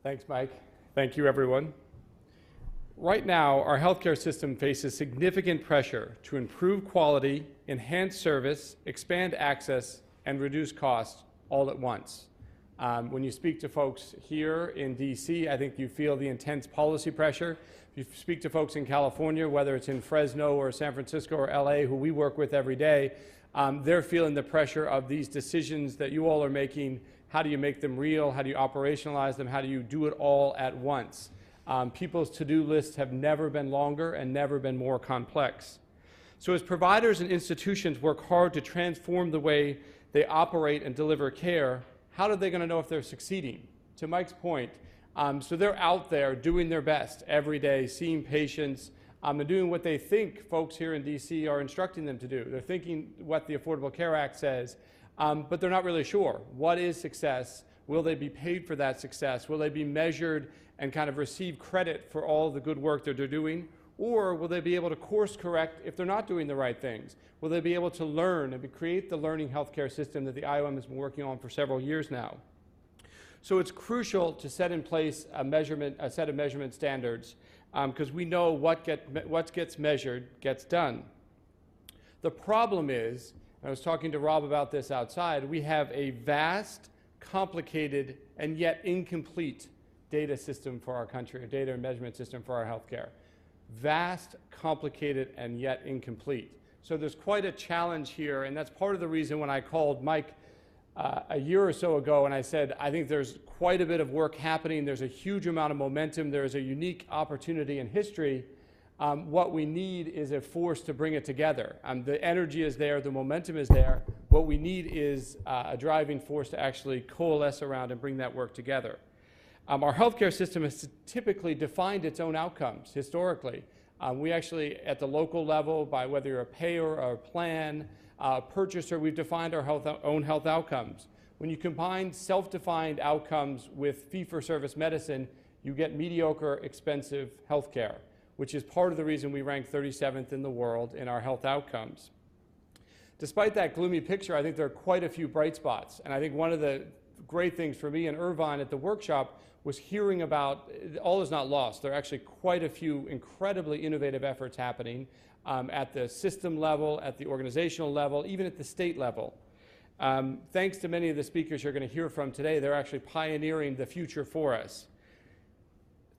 Thanks, Mike. Thank you, everyone. Right now, our healthcare system faces significant pressure to improve quality, enhance service, expand access, and reduce costs all at once. When you speak to folks here in DC, I think you feel the intense policy pressure. If you speak to folks in California, whether it's in Fresno or San Francisco or LA, who we work with every day, they're feeling the pressure of these decisions that you all are making. How do you make them real? How do you operationalize them? How do you do it all at once? People's to-do lists have never been longer and never been more complex. So as providers and institutions work hard to transform the way they operate and deliver care, how are they going to know if they're succeeding? To Mike's point, so they're out there doing their best every day, seeing patients, and doing what they think folks here in DC are instructing them to do. They're thinking what the Affordable Care Act says, but they're not really sure. What is success? Will they be paid for that success? Will they be measured and kind of receive credit for all the good work that they're doing? Or will they be able to course correct if they're not doing the right things? Will they be able to learn and create the learning healthcare system that the IOM has been working on for several years now? So it's crucial to set in place a set of measurement standards because we know what gets measured gets done. The problem is, and I was talking to Rob about this outside, we have a vast, complicated, and yet incomplete data system for our country, a data and measurement system for our healthcare. Vast, complicated, and yet incomplete. So there's quite a challenge here, and that's part of the reason when I called Mike a year or so ago and I said, I think there's quite a bit of work happening, there's a huge amount of momentum, there's a unique opportunity in history. What we need is a force to bring it together. The energy is there, the momentum is there. What we need is a driving force to actually coalesce around and bring that work together. Our healthcare system has typically defined its own outcomes historically. We actually, at the local level, by whether you're a payer or a plan, purchaser, we've defined our own health outcomes. When you combine self-defined outcomes with fee-for-service medicine, you get mediocre, expensive healthcare, which is part of the reason we rank 37th in the world in our health outcomes. Despite that gloomy picture, I think there are quite a few bright spots. And I think one of the great things for me and Irvine at the workshop was hearing about, all is not lost. There are actually quite a few incredibly innovative efforts happening at the system level, at the organizational level, even at the state level. Thanks to many of the speakers you're going to hear from today, they're actually pioneering the future for us.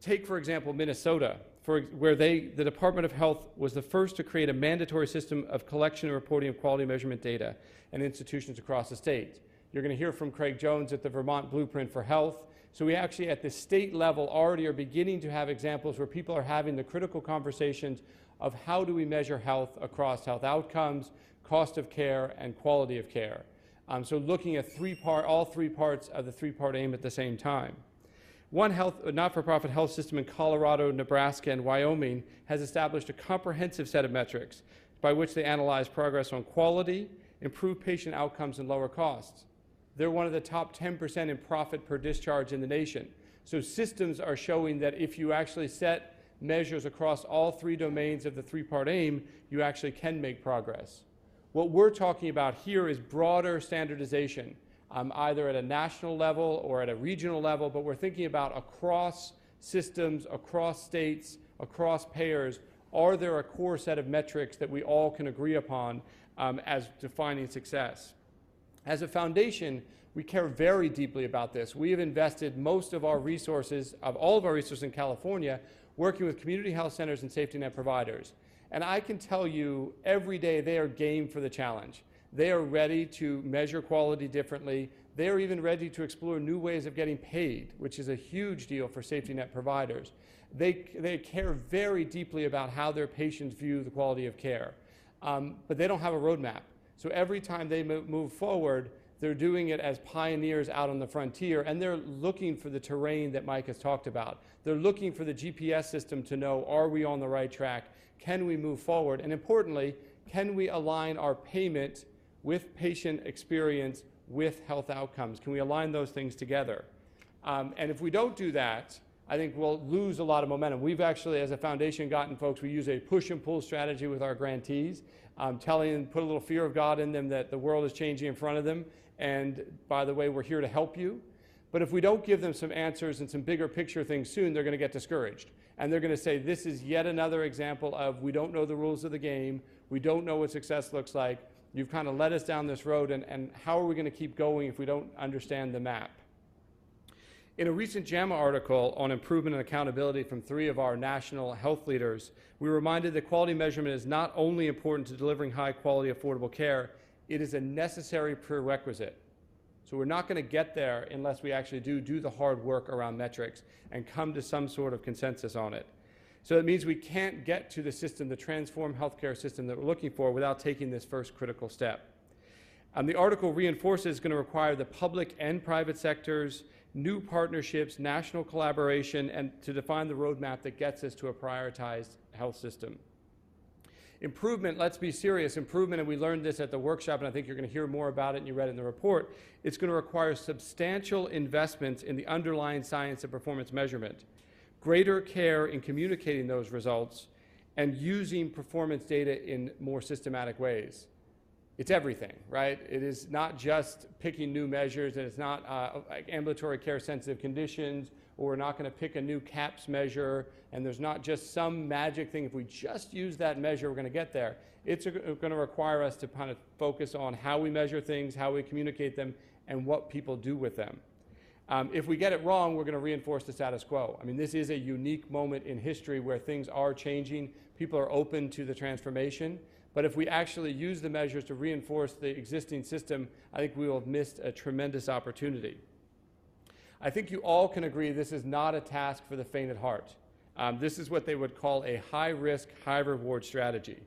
Take, for example, Minnesota, where the Department of Health was the first to create a mandatory system of collection and reporting of quality measurement data and institutions across the state. You're going to hear from Craig Jones at the Vermont Blueprint for Health. So we actually, at the state level, already are beginning to have examples where people are having the critical conversations of how do we measure health across health outcomes, cost of care, and quality of care. So looking at all three parts of the three-part aim at the same time. One not-for-profit health system in Colorado, Nebraska, and Wyoming has established a comprehensive set of metrics by which they analyze progress on quality, improve patient outcomes, and lower costs. They're one of the top 10% in profit per discharge in the nation. So systems are showing that if you actually set measures across all three domains of the three-part aim, you actually can make progress. What we're talking about here is broader standardization, either at a national level or at a regional level, but we're thinking about across systems, across states, across payers. Are there a core set of metrics that we all can agree upon as defining success? As a foundation, we care very deeply about this. We have invested most of our resources, of all of our resources in California, working with community health centers and safety net providers. And I can tell you every day they are game for the challenge. They are ready to measure quality differently. They are even ready to explore new ways of getting paid, which is a huge deal for safety net providers. They care very deeply about how their patients view the quality of care, but they don't have a roadmap. So every time they move forward, they're doing it as pioneers out on the frontier, and they're looking for the terrain that Mike has talked about. They're looking for the GPS system to know, are we on the right track? Can we move forward? And importantly, can we align our payment with patient experience with health outcomes? Can we align those things together? And if we don't do that, I think we'll lose a lot of momentum. We've actually, as a foundation, gotten folks, we use a push and pull strategy with our grantees, telling them, put a little fear of God in them that the world is changing in front of them. And by the way, we're here to help you. But if we don't give them some answers and some bigger picture things soon, they're going to get discouraged. And they're going to say, this is yet another example of we don't know the rules of the game, we don't know what success looks like, you've kind of led us down this road, and how are we going to keep going if we don't understand the map? In a recent JAMA article on improvement and accountability from 3 of our national health leaders, we reminded that quality measurement is not only important to delivering high quality, affordable care, it is a necessary prerequisite. So we're not going to get there unless we actually do the hard work around metrics and come to some sort of consensus on it. So it means we can't get to the system, the transformed healthcare system that we're looking for without taking this first critical step. The article reinforces it's going to require the public and private sectors, new partnerships, national collaboration, and to define the roadmap that gets us to a prioritized health system. Improvement, let's be serious, improvement, and we learned this at the workshop, and I think you're going to hear more about it, and you read it in the report, it's going to require substantial investments in the underlying science of performance measurement, greater care in communicating those results, and using performance data in more systematic ways. It's everything, right? It is not just picking new measures, and it's not like ambulatory care sensitive conditions, or we're not going to pick a new CAPS measure, and there's not just some magic thing. If we just use that measure, we're going to get there. It's going to require us to kind of focus on how we measure things, how we communicate them, and what people do with them. If we get it wrong, we're going to reinforce the status quo. I mean, this is a unique moment in history where things are changing. People are open to the transformation. But if we actually use the measures to reinforce the existing system, I think we will have missed a tremendous opportunity. I think you all can agree this is not a task for the faint at heart. This is what they would call a high-risk, high-reward strategy.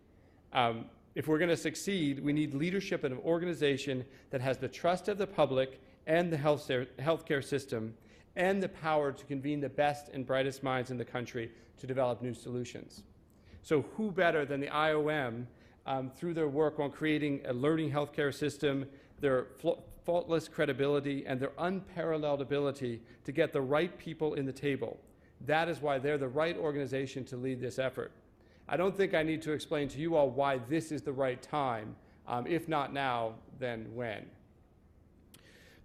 If we're going to succeed, we need leadership in an organization that has the trust of the public and the healthcare system and the power to convene the best and brightest minds in the country to develop new solutions. So who better than the IOM through their work on creating a learning healthcare system, their faultless credibility, and their unparalleled ability to get the right people in the table. That is why they're the right organization to lead this effort. I don't think I need to explain to you all why this is the right time. If not now, then when?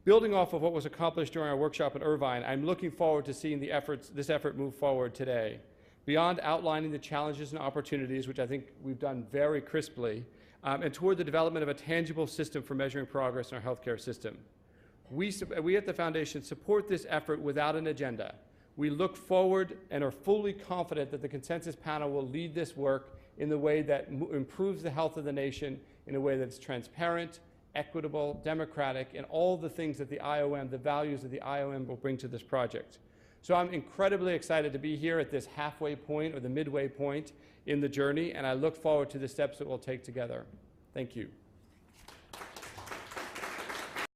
Building off of what was accomplished during our workshop in Irvine, I'm looking forward to seeing this effort move forward today. Beyond outlining the challenges and opportunities, which I think we've done very crisply, and toward the development of a tangible system for measuring progress in our healthcare system. We at the Foundation support this effort without an agenda. We look forward and are fully confident that the consensus panel will lead this work in the way that improves the health of the nation, in a way that's transparent, equitable, democratic, and all the things that the IOM, the values of the IOM will bring to this project. So I'm incredibly excited to be here at this halfway point or the midway point in the journey, and I look forward to the steps that we'll take together. Thank you.